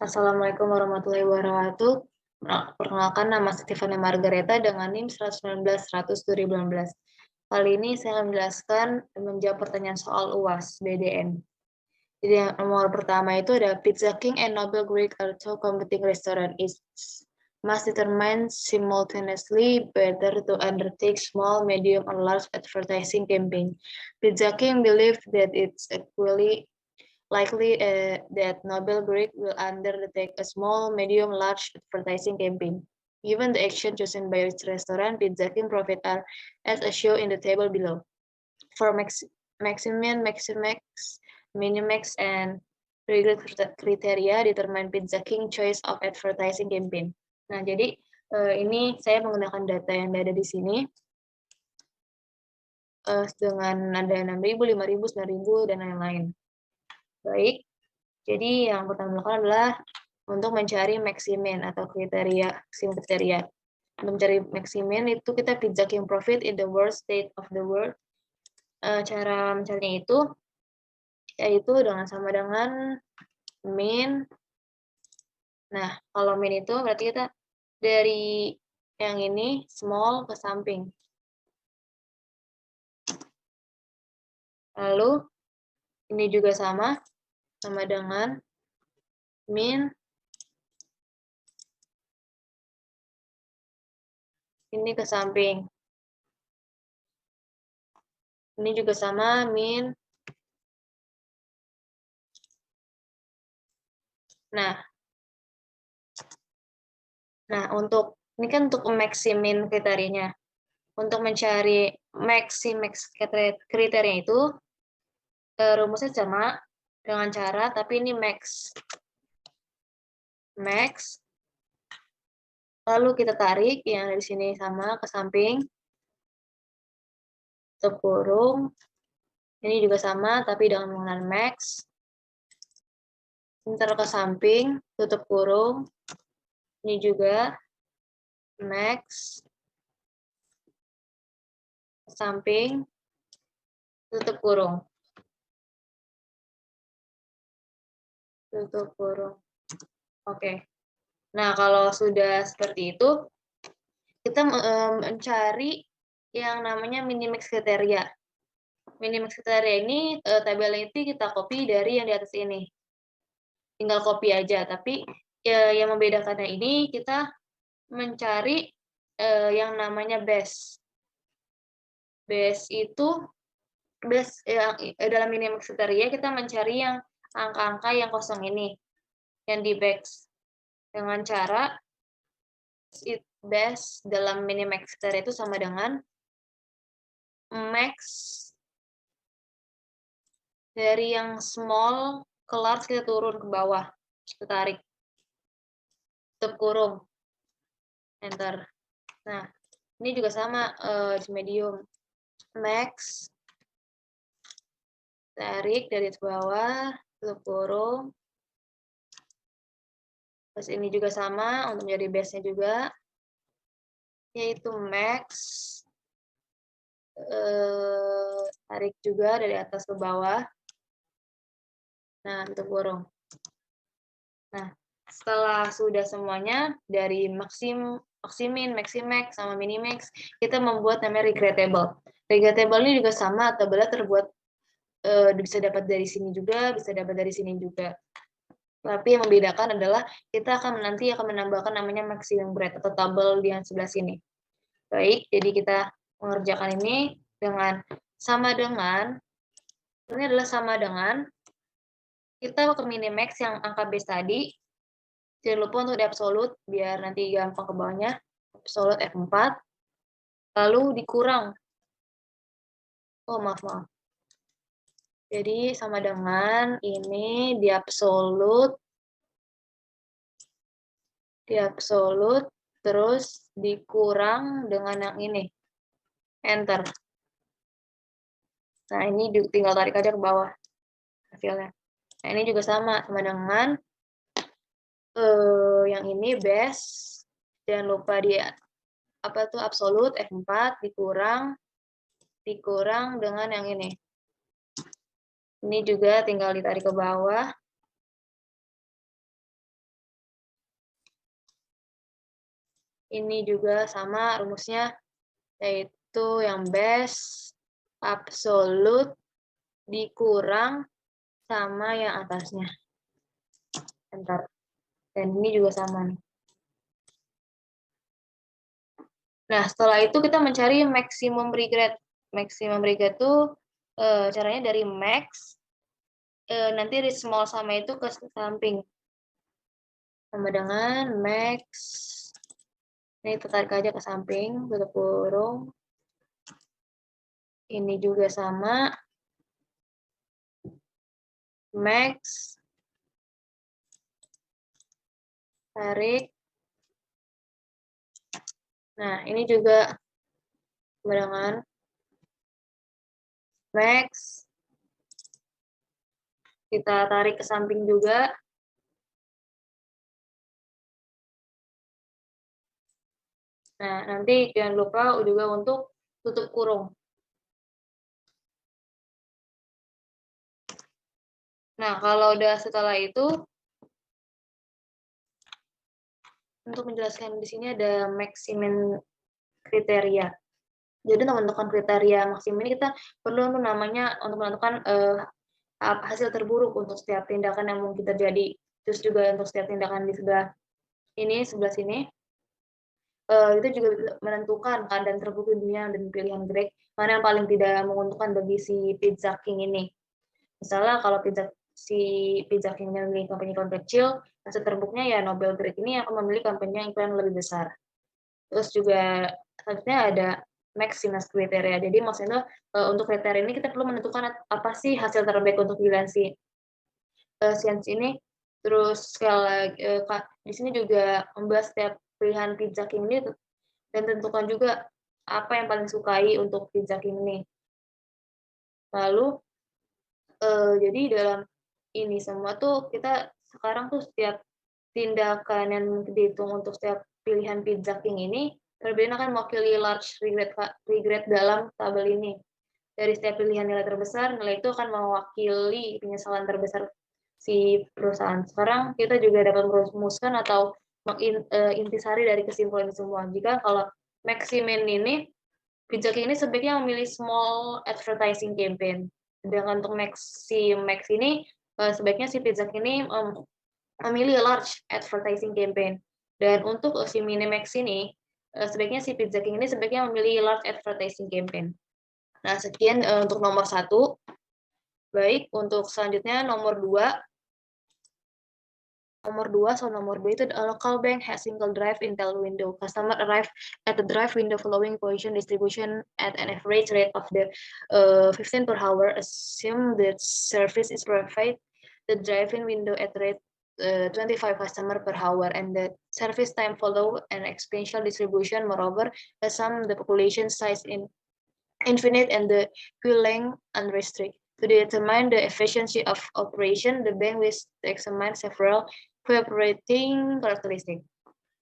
Assalamualaikum warahmatullahi wabarakatuh. Perkenalkan, nama Stephanie Margareta dengan NIM 119-100-2016. Kali ini saya akan menjelaskan dan menjawab pertanyaan soal UAS BDN. Jadi yang nomor pertama itu ada Pizza King and Noble Greek are two competing restaurant. It must determine simultaneously whether to undertake small, medium, or large advertising campaign. Pizza King believes that it's equally likely that Noble Greek will undertake a small, medium, large advertising campaign. Given the action chosen by each restaurant, Pizza King profit are as shown in the table below. For maximum, maximax, minimax, and regret criteria determine Pizza King choice of advertising campaign. Nah, jadi ini saya menggunakan data yang ada di sini dengan ada 6.000, 5.000, 9.000, dan lain-lain. Baik, jadi yang pertama dilakukan adalah untuk mencari maximin atau kriteria. Untuk mencari maximin itu kita Pizza King profit in the worst state of the world. Cara mencarinya itu yaitu sama dengan min. Nah, kalau min itu berarti kita dari yang ini small ke samping. Lalu ini juga sama dengan min ini ke samping. Ini juga sama min. Nah, untuk ini kan untuk maximin kriterianya. Untuk mencari maximax kriteria itu rumusnya sama dengan cara, tapi ini max. Lalu kita tarik yang dari sini sama ke samping, tutup kurung. Ini juga sama, tapi dengan menggunakan max. Ntar ke samping, tutup kurung. Ini juga max. Ke samping, tutup kurung. Tutup kurung. Oke. Nah, kalau sudah seperti itu, kita mencari yang namanya minimax kriteria. Minimax kriteria ini tabelnya itu kita copy dari yang di atas ini. Tinggal copy aja, tapi yang membedakannya ini kita mencari yang namanya base. Base itu dalam minimax kriteria kita mencari yang angka-angka yang kosong ini, yang di base. Dengan cara base dalam minimax kriteria itu sama dengan max dari yang small ke large kita turun ke bawah, kita tarik, tutup kurung, enter. Nah, ini juga sama medium, max, tarik dari bawah, tutup kurung. Terus ini juga sama untuk menjadi base-nya juga, yaitu max, tarik juga dari atas ke bawah. Nah, tutup kurung. Nah, setelah sudah semuanya dari maximin, maximax, sama minimax, kita membuat namanya regrettable. Regrettable ini juga sama, tabelnya terbuat bisa dapat dari sini juga, bisa dapat dari sini juga. Tapi yang membedakan adalah kita nanti akan menambahkan namanya maximum grade atau tabel di yang sebelah sini. Baik, jadi kita mengerjakan ini dengan ini adalah sama dengan kita ke minimax yang angka base tadi. Jangan lupa untuk di absolute, biar nanti gampang ke bawahnya. Absolute F4. Lalu dikurang. Oh, maaf. Jadi, sama dengan ini di absolute, terus dikurang dengan yang ini. Enter. Nah, ini tinggal tarik aja ke bawah hasilnya. Nah, ini juga sama dengan yang ini base. Jangan lupa dia absolute F4 dikurang dengan yang ini. Ini juga tinggal ditarik ke bawah. Ini juga sama rumusnya, yaitu yang base absolute dikurang sama yang atasnya. Bentar. Dan ini juga sama nih. Nah, setelah itu kita mencari maksimum regret. Maksimum regret itu caranya dari max, nanti di small sama itu ke samping. Sama dengan max, ini kita tarik aja ke samping, tutup kurung. Ini juga sama, max, tarik. Nah, ini juga sama dengan max, kita tarik ke samping juga. Nah, nanti jangan lupa juga untuk tutup kurung. Nah, kalau udah setelah itu, untuk menjelaskan di sini ada maksimum kriteria. Jadi untuk menentukan kriteria maksimum ini kita perlu namanya untuk menentukan hasil terburuk untuk setiap tindakan yang mungkin terjadi. Terus juga untuk setiap tindakan di sebelah sini, itu juga menentukan keadaan terburuk dunia dan pilihan Greg mana yang paling tidak menguntungkan bagi si Pizza King ini. Misalnya kalau si Pizza King ini memiliki company kecil, hasil terburuknya ya Nobel Greg ini akan memiliki company yang lebih besar. Terus juga selanjutnya ada maximus kriteria. Jadi maksudnya untuk kriteria ini kita perlu menentukan apa sih hasil terbaik untuk pilihan si sains ini. Terus sekali lagi di sini juga membahas setiap pilihan Pizza King ini dan tentukan juga apa yang paling sukai untuk Pizza King ini. Lalu jadi dalam ini semua tuh kita sekarang tuh setiap tindakan yang dihitung untuk setiap pilihan Pizza King ini berbeda kan mewakili large regret dalam tabel ini. Dari setiap pilihan nilai terbesar, nilai itu akan mewakili penyesalan terbesar si perusahaan. Sekarang kita juga dapat merumuskan atau intisari dari kesimpulan semua. Jika kalau Maximin ini, Pizza King ini sebaiknya memilih small advertising campaign. Sedangkan untuk Max ini, sebaiknya si Pizza King ini memilih large advertising campaign. Dan untuk si Minimax ini, sebaiknya si Pizza King ini sebaiknya memilih large advertising campaign. Nah, sekian untuk nomor 1. Baik, untuk selanjutnya nomor 2. Nomor 2 itu a local bank has single drive Intel window. Customer arrive at the drive window following position distribution at an average rate of the 15 per hour. Assume that service is provided the drive-in window at rate 25 customer per hour and the service time follow an exponential distribution. Moreover, assume the population size in infinite and the queue length unrestricted. To determine the efficiency of operation, the bank will examine several cooperating characteristics.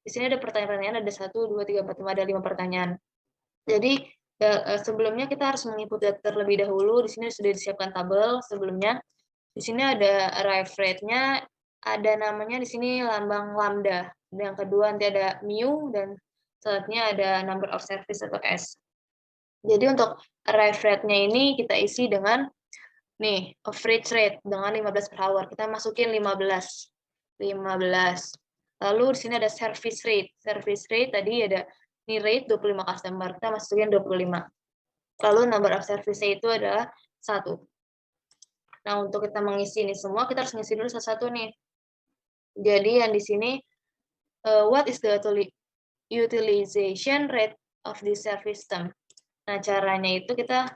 Di sini ada pertanyaan-pertanyaan, ada 1, 2, 3, 4, 5, ada 5 pertanyaan. Jadi sebelumnya kita harus mengikuti terlebih dahulu. Di sini sudah disiapkan tabel sebelumnya. Di sini ada arrive rate-nya, ada namanya di sini lambang lambda. Dan yang kedua nanti ada mu dan selanjutnya ada number of service atau S. Jadi untuk arrive rate-nya ini kita isi dengan nih, average rate dengan 15 per hour. Kita masukin 15. Lalu di sini ada service rate. Service rate tadi ada nih rate 25 customer. Kita masukin 25. Lalu number of service itu adalah 1. Nah, untuk kita mengisi ini semua, kita harus ngisi dulu satu-satu nih. Jadi yang di sini, what is the utilization rate of this service system? Nah, caranya itu kita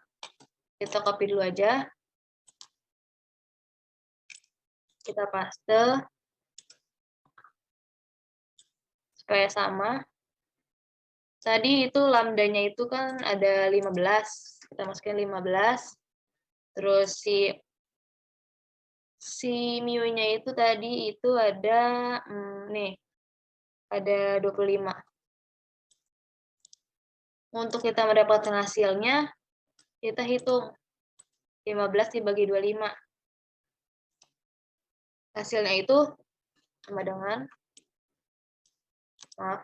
copy dulu aja. Kita paste supaya sama. Tadi itu lambdanya itu kan ada 15. Kita masukin 15. Terus si mu-nya itu tadi itu ada nih. Ada 25. Untuk kita mendapatkan hasilnya, kita hitung 15 dibagi 25. Hasilnya itu sama dengan, maaf,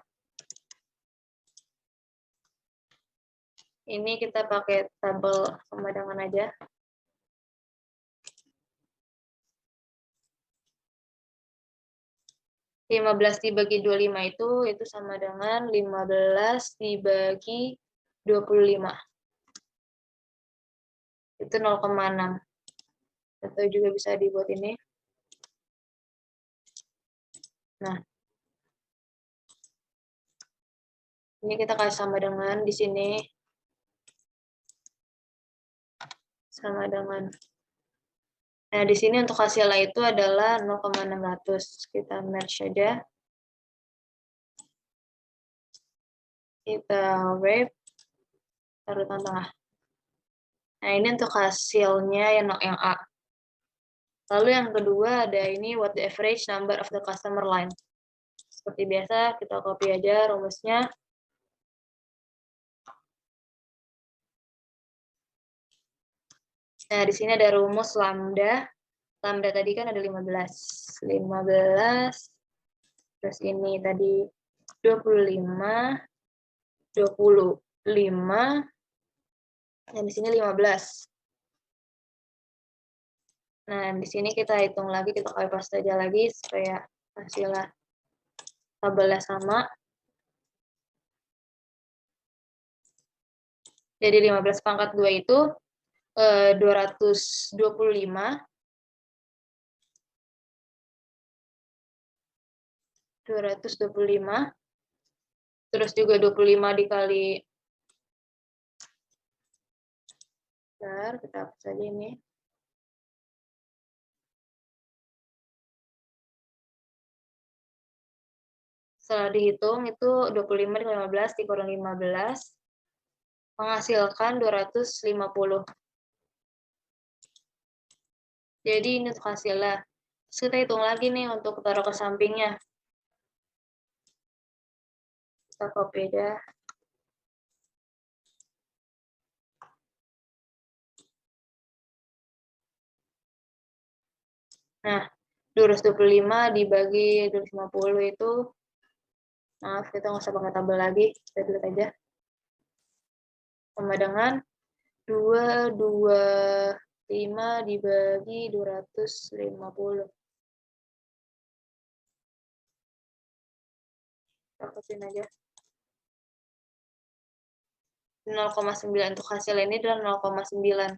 Ini kita pakai tabel sama dengan aja. Lima belas dibagi 25 itu sama dengan 15 dibagi 25. Itu 0,6. Atau juga bisa dibuat ini. Nah, ini kita kasih sama dengan di sini. Sama dengan. Nah, di sini untuk hasilnya itu adalah 0,600. Kita merge aja. Kita wrap. Taruh tengah. Nah, ini untuk hasilnya yang A. Lalu yang kedua ada ini what the average number of the customer line. Seperti biasa, kita copy aja rumusnya. Nah, di sini ada rumus lambda. Lambda tadi kan ada 15. 15. Terus ini tadi 25. 25. Dan di sini 15. Nah, di sini kita hitung lagi, kita copy paste aja lagi supaya hasilnya tabelnya sama. Jadi 15 pangkat 2 itu 225. 225. Terus juga 25 dikali. Bentar, kita hapus aja ini. Setelah dihitung itu 25 dikali 15 dikurang 15 menghasilkan 250. Jadi ini untuk hasilnya. Terus kita hitung lagi nih untuk taruh ke sampingnya. Kita copy aja. Nah, 225 dibagi 250 itu, maaf kita nggak usah pakai tabel lagi, kita delete aja. Sama dengan 225 dibagi 250. Kita kopiin aja. 0,9 untuk hasil ini adalah 0,9.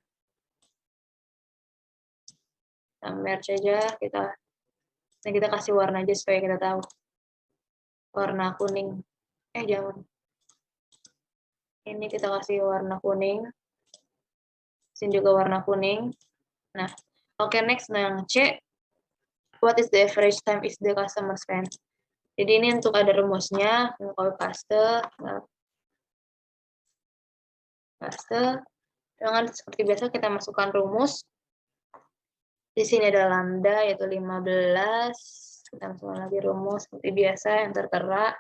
Kita merge aja, kita kasih warna aja supaya kita tahu. Warna kuning. Jangan. Ini kita kasih warna kuning. Sini juga warna kuning. Nah, oke, next. Nah, yang C. What is the average time is the customer spend? Jadi ini untuk ada rumusnya. Copy paste. Paste. Dengan seperti biasa kita masukkan rumus. Di sini ada lambda yaitu 15. Kita masukkan lagi rumus seperti biasa yang tertera.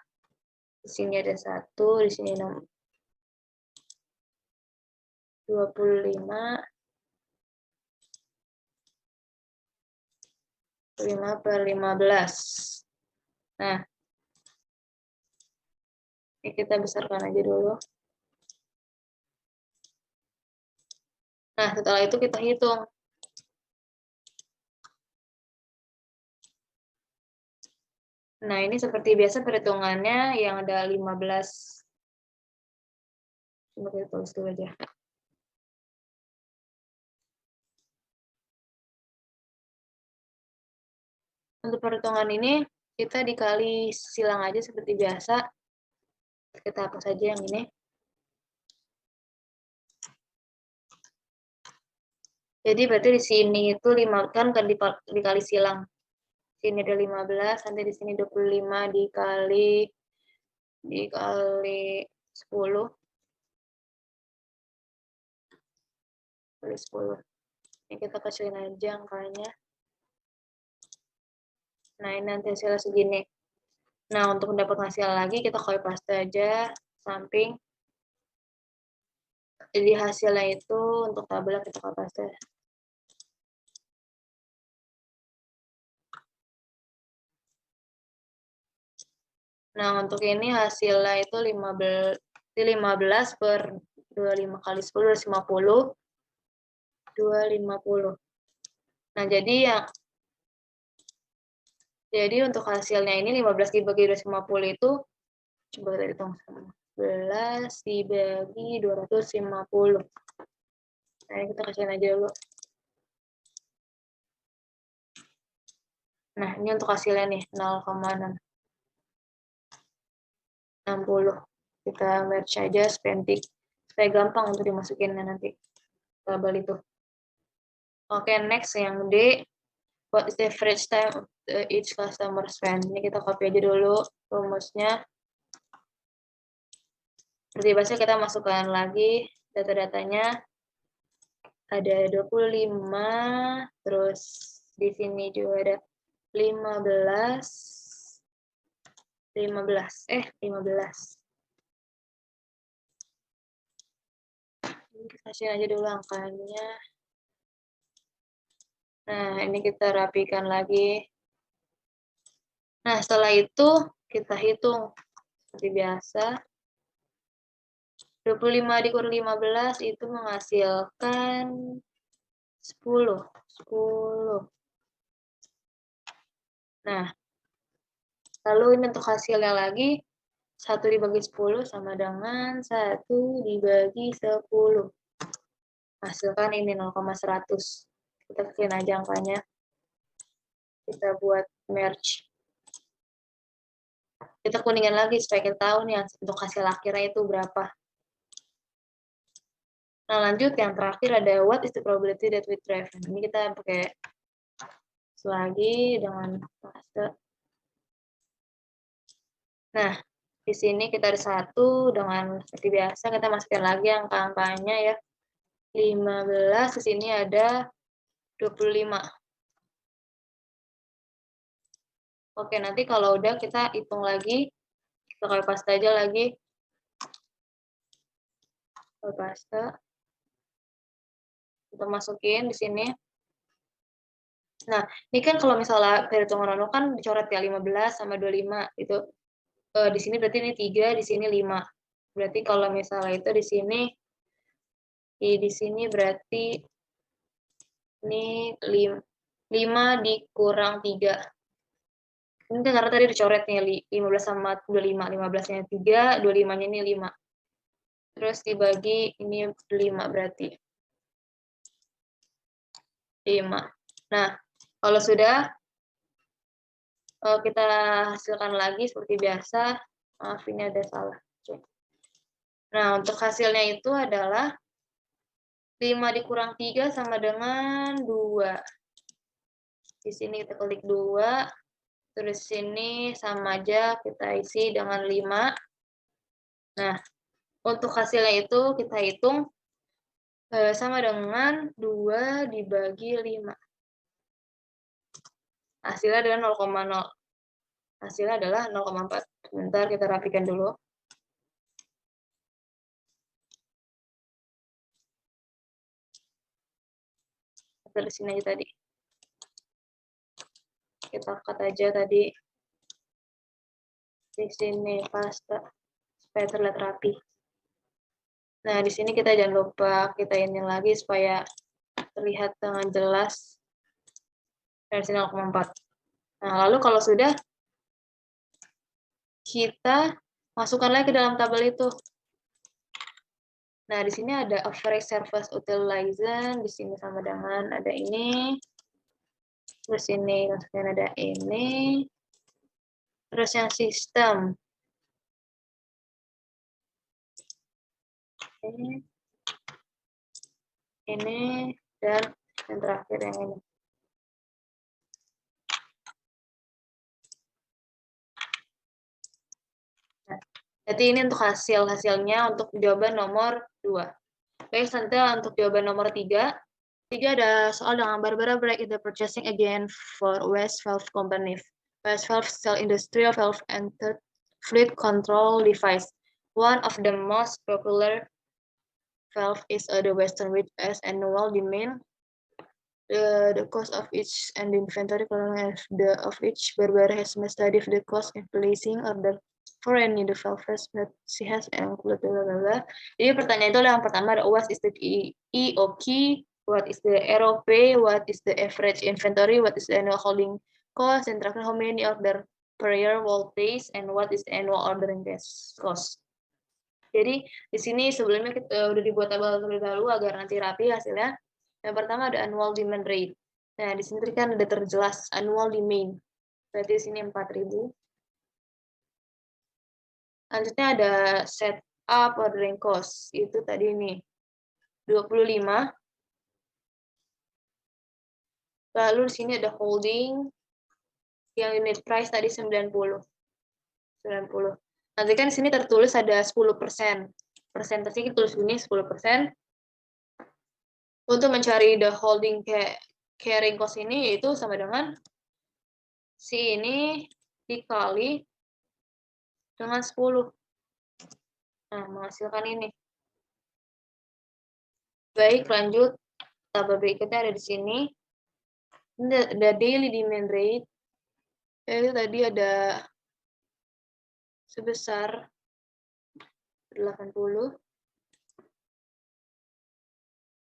Di sini ada 1, di sini 25. 5/15. Nah, ini kita besarkan aja dulu. Nah, setelah itu kita hitung. Nah, ini seperti biasa perhitungannya yang ada 15. Coba kita tulis dulu aja. Untuk perhitungan ini, kita dikali silang aja seperti biasa. Kita hapus aja yang ini. Jadi berarti di sini itu 5 kan dikali silang. Sini ada 15, nanti di sini 25 dikali 10. Kali 10. Ini kita kecilin aja angkanya. Nah, ini nanti hasilnya segini. Nah, untuk mendapat hasil lagi, kita copy paste aja samping. Jadi hasilnya itu untuk tabel kita copy paste. Nah, untuk ini hasilnya itu 15 per 25 kali 10, 250. 250. Nah, jadi untuk hasilnya ini 15 dibagi 250 itu, coba kita hitung sama. 11 dibagi 250. Nah, ini kita kasihin aja dulu. Nah, ini untuk hasilnya nih, 0,60. Kita merge aja supaya gampang untuk dimasukin nanti tabel itu. Oke, next yang D. What is the average time of each customer spend? Ini kita copy aja dulu rumusnya. Seperti biasa kita masukkan lagi data-datanya. Ada 25, terus di sini juga ada 15. Kita kasih aja dulu angkanya. Nah, ini kita rapikan lagi. Nah, setelah itu kita hitung seperti biasa. 25 dikurang 15 itu menghasilkan 10. Nah, lalu ini untuk hasilnya lagi, 1 dibagi 10 sama dengan 1 dibagi 10. Hasilkan ini 0,100. Kita kasihin aja angkanya. Kita buat merge. Kita kuningin lagi supaya kita tahu nih untuk hasil akhirnya itu berapa. Nah, lanjut yang terakhir ada what is the probability that we drive. Ini kita pakai lagi dengan paste. Nah, di sini kita ada 1 dengan seperti biasa kita masukin lagi angka-angkanya ya. 15, di sini ada 25. Oke, nanti kalau udah kita hitung lagi. Kita copy paste aja lagi. Copy paste. Kita masukin di sini. Nah, ini kan kalau misalnya perhitungan manual kan dicoret ya 15 sama 25 itu. Di sini berarti ini 3, di sini 5. Berarti kalau misalnya itu di sini berarti ini 5 dikurang 3. Ini kan karena tadi dicoret nih 15 sama 25. 15-nya 3, 25-nya ini 5. Terus dibagi ini 5 berarti. 5. Nah, kalau sudah kita hasilkan lagi seperti biasa. Maaf, ini ada salah. Nah, untuk hasilnya itu adalah 5 dikurang 3 sama dengan 2. Di sini kita klik 2. Terus sini sama aja kita isi dengan 5. Nah, untuk hasilnya itu kita hitung sama dengan 2 dibagi 5. Hasilnya adalah 0,0. Hasilnya adalah 0,4. Sebentar kita rapikan dulu. Dari sini aja tadi. Kita cut aja tadi. Di sini paste supaya terlihat rapi. Nah, di sini kita jangan lupa kita ini lagi supaya terlihat dengan jelas. Dari sini 0,4. Nah, lalu kalau sudah, kita masukkan lagi ke dalam tabel itu. Nah, di sini ada average service utilization, di sini sama dengan ada ini. Terus ini maksudnya ada ini. Terus yang sistem. Ini dan yang terakhir yang ini. Nah, jadi ini untuk hasilnya untuk jawaban nomor 2. Baik, selanjutnya untuk jawaban nomor 3. 3 ada soal dengan Barbara break in the purchasing again for West Valve Company. West Valve sell industrial valve and fluid control device. One of the most popular valve is the Western, which has annual demand. The cost of each and the inventory column of each. Barbara has studied the cost in placing order. foreign in the first, but she has included blah, blah, blah. Jadi pertanyaan itu yang pertama ada what is the EOQ, what is the ROP, what is the average inventory, what is the annual holding cost, and terakhir how many order per year will place, and what is the annual ordering cost. Jadi di sini sebelumnya kita udah dibuat tabel terlebih dahulu agar nanti rapi hasilnya. Yang pertama ada annual demand rate. Nah, di sini kan ada terjelas annual demand. Berarti di sini 4.000. Selanjutnya ada setup ordering cost. Itu tadi ini 25. Lalu di sini ada holding yang unit price tadi 90. Nanti kan di sini tertulis ada 10%. Persentase kita tulis ini 10%. Untuk mencari the holding carrying cost ini yaitu sama dengan si ini dikali dengan 10. Nah, menghasilkan ini. Baik, lanjut. Tabel berikutnya ada di sini. Ini ada daily demand rate. Itu tadi ada sebesar 80.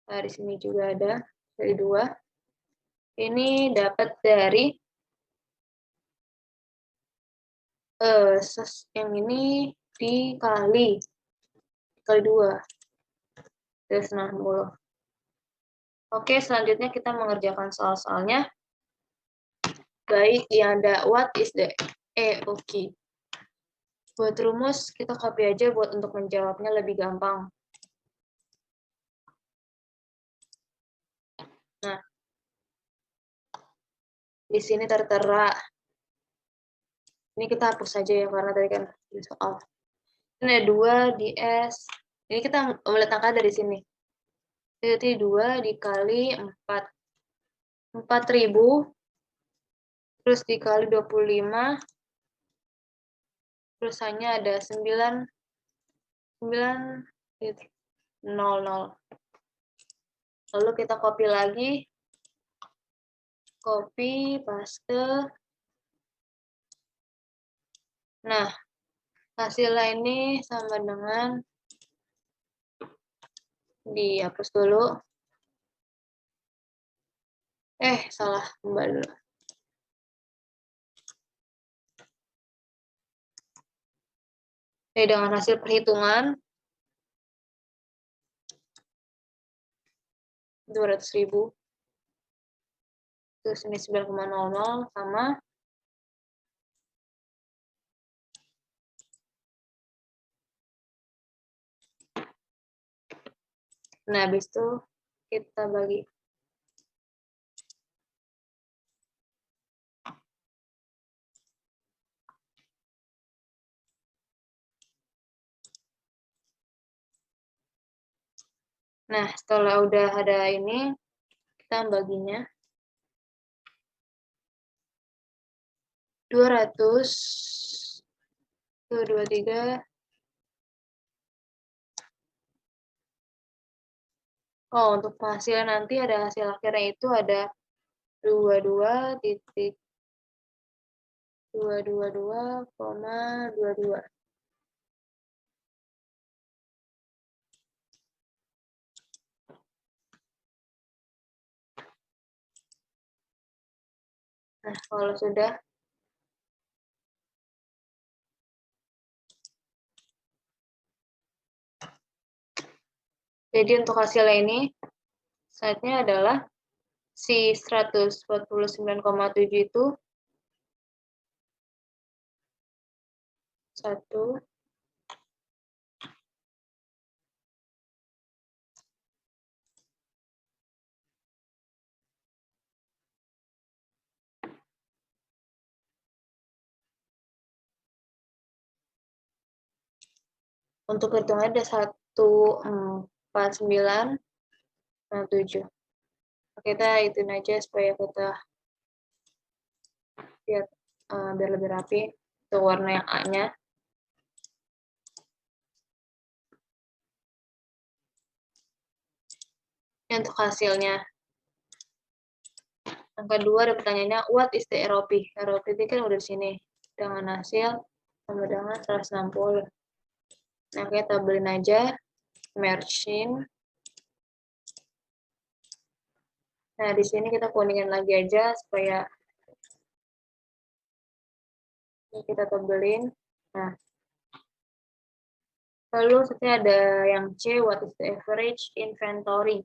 Nah, di sini juga ada dari 2. Ini dapat dari yang ini dikali 2. Terus 60. Oke, selanjutnya kita mengerjakan soal-soalnya. Baik, yang ada what is the EOQ. Buat rumus, kita copy aja buat untuk menjawabnya lebih gampang. Nah, di sini tertera. Ini kita hapus saja ya, karena tadi kan di soal. Ini ada 2 di S. Ini kita meletakkan dari sini. Jadi 2 dikali 4. 4.000. Terus dikali 25. Terus hanya ada 9. 0. Lalu kita copy lagi. Copy, paste. Nah, hasilnya ini sama dengan dihapus dulu. Salah, kembali dulu. Dengan hasil perhitungan 200.000. Terus ini 9,00 sama nah, habis itu kita bagi. Nah, setelah udah ada ini, kita baginya. 200 ke 23. Oh, untuk hasilnya nanti ada hasil akhirnya itu ada 22.222,22. Nah, kalau sudah jadi untuk hasilnya ini slide-nya adalah si 149,7 itu 1 untuk hitungannya ada 149,7. Kita ituin aja supaya kita lihat biar lebih rapi. Itu warna yang A-nya. Ini untuk hasilnya. Yang kedua ada pertanyaannya, what is the ROP? ROP itu kan udah di sini. Dengan hasil sama dengan 160. Nah, kita tabelin aja, merge-in. Nah, di sini kita kuningin lagi aja supaya kita tabelin. Nah, lalu setelah ada yang C, what is the average inventory?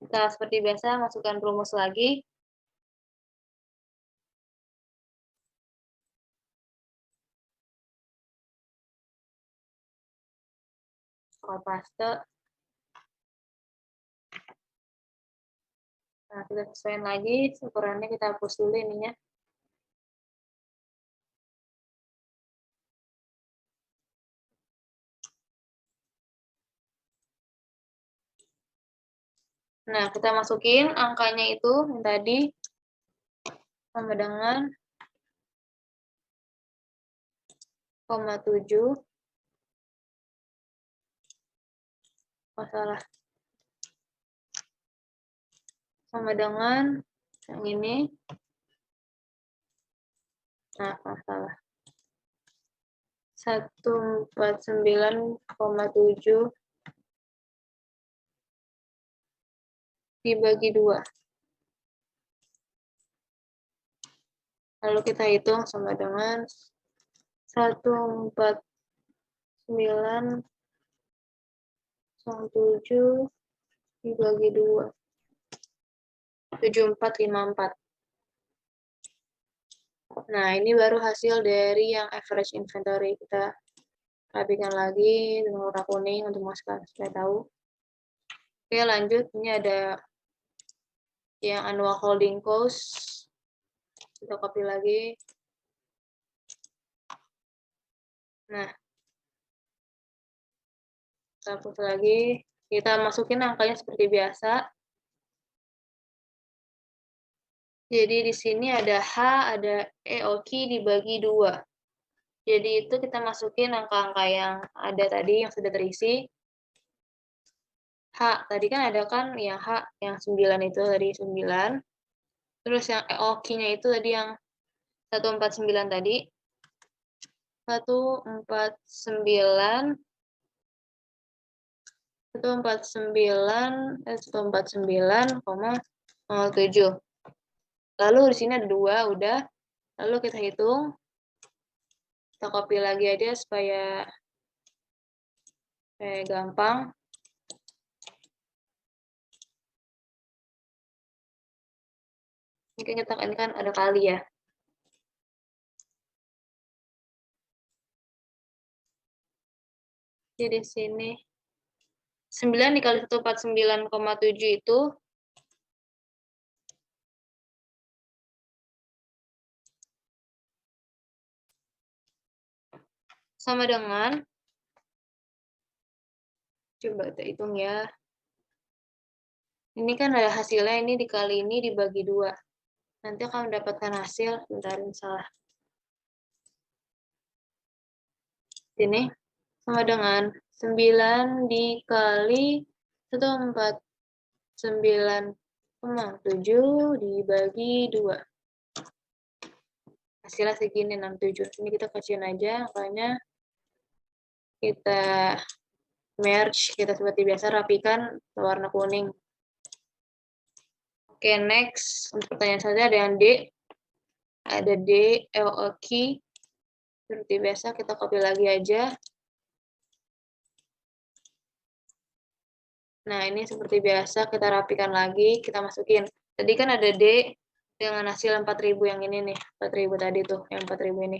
Kita seperti biasa masukkan rumus lagi. Paste. Nah, kita sesuaikan lagi, ukurannya kita hapus dulu ininya. Nah, kita masukin angkanya itu yang tadi sama dengan 0,7. Oh, salah. Sama dengan yang ini. Nah, salah. 149,7 dibagi 2. Lalu kita hitung sama dengan 149,7 dibagi 2. 7454. Nah, ini baru hasil dari yang average inventory. Kita rapikan lagi dengan warna kuning untuk masukkan supaya tahu. Oke, lanjut. Ini ada yang annual holding cost. Kita copy lagi. Nah, kita hapus lagi. Kita masukin angkanya seperti biasa. Jadi di sini ada H, ada EOQ dibagi 2. Jadi itu kita masukin angka-angka yang ada tadi, yang sudah terisi. H, tadi kan ada kan yang H, yang 9 itu tadi 9. Terus yang EOQ-nya itu tadi yang 149 tadi. 149,7. Lalu di sini ada 2, udah. Lalu kita hitung. Kita copy lagi aja supaya gampang. Mungkin kita ini kan ada kali ya. Jadi di sini 9 dikali 149,7 itu sama dengan, coba kita hitung ya. Ini kan ada hasilnya, ini dikali ini dibagi 2. Nanti akan mendapatkan hasil, bentar ini salah. Ini sama dengan 9 dikali 149,7 dibagi 2. Hasilnya segini, 67. Ini kita kasihin aja angkanya. Kita merge, kita seperti biasa rapikan warna kuning. Oke, next. Untuk pertanyaan saja ada yang D. Ada D, EOQ. Seperti biasa, kita copy lagi aja. Nah, ini seperti biasa, kita rapikan lagi, kita masukin. Tadi kan ada D dengan hasil 4.000 yang ini nih. 4.000 tadi tuh, yang 4.000 ini.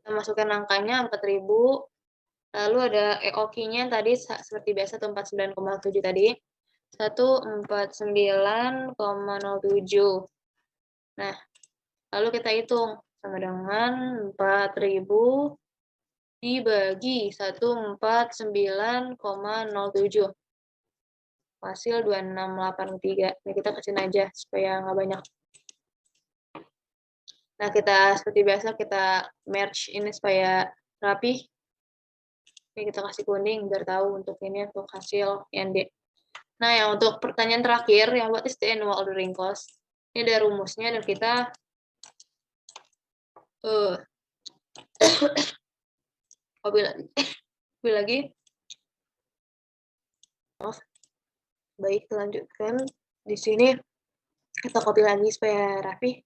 Kita masukkan angkanya 4.000. Lalu ada EOQ-nya tadi seperti biasa, 49,7 tadi. 149,07. Nah, lalu kita hitung sama dengan 4.000 dibagi 149,07. Hasil 2683. Ini kita kecil aja supaya nggak banyak. Nah, kita seperti biasa kita merge ini supaya rapi. Ini kita kasih kuning biar tahu untuk ini untuk hasil yang D. Nah, yang untuk pertanyaan terakhir, yang what is the annual ordering cost? Ini ada rumusnya dan kita Eh, copy lagi. Copy lagi. Maaf. Baik, lanjutkan. Di sini kita copy lagi supaya rapi.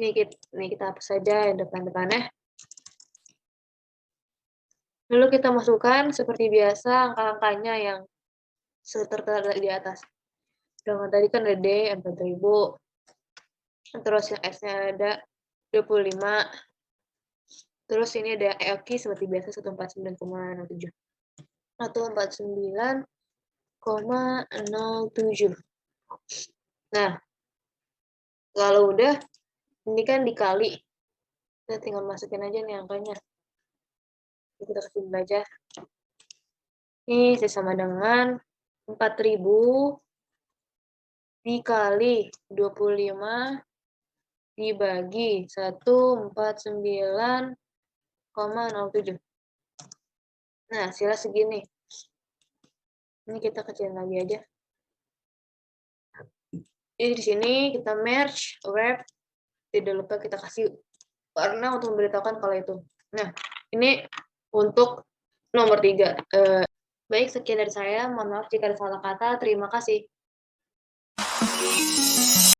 Ini kita hapus saja yang depan-depannya. Lalu kita masukkan seperti biasa angka-angkanya yang tertera di atas. Dengan tadi kan ada D 4.000. Terus yang S-nya ada 25. Terus ini ada EOKI seperti biasa 149,07. 149,07. Nah, kalau udah, ini kan dikali. Kita tinggal masukin aja nih angkanya. Kita kasih belajar. Ini sama dengan 4.000 dikali 25 dibagi 149,07. Nah, hasilnya segini. Ini kita kecilin lagi aja. Jadi di sini kita merge, wrap, tidak lupa kita kasih warna untuk memberitahukan kalau itu. Nah, ini untuk nomor 3. Baik, sekian dari saya. Mohon maaf jika ada salah kata. Terima kasih.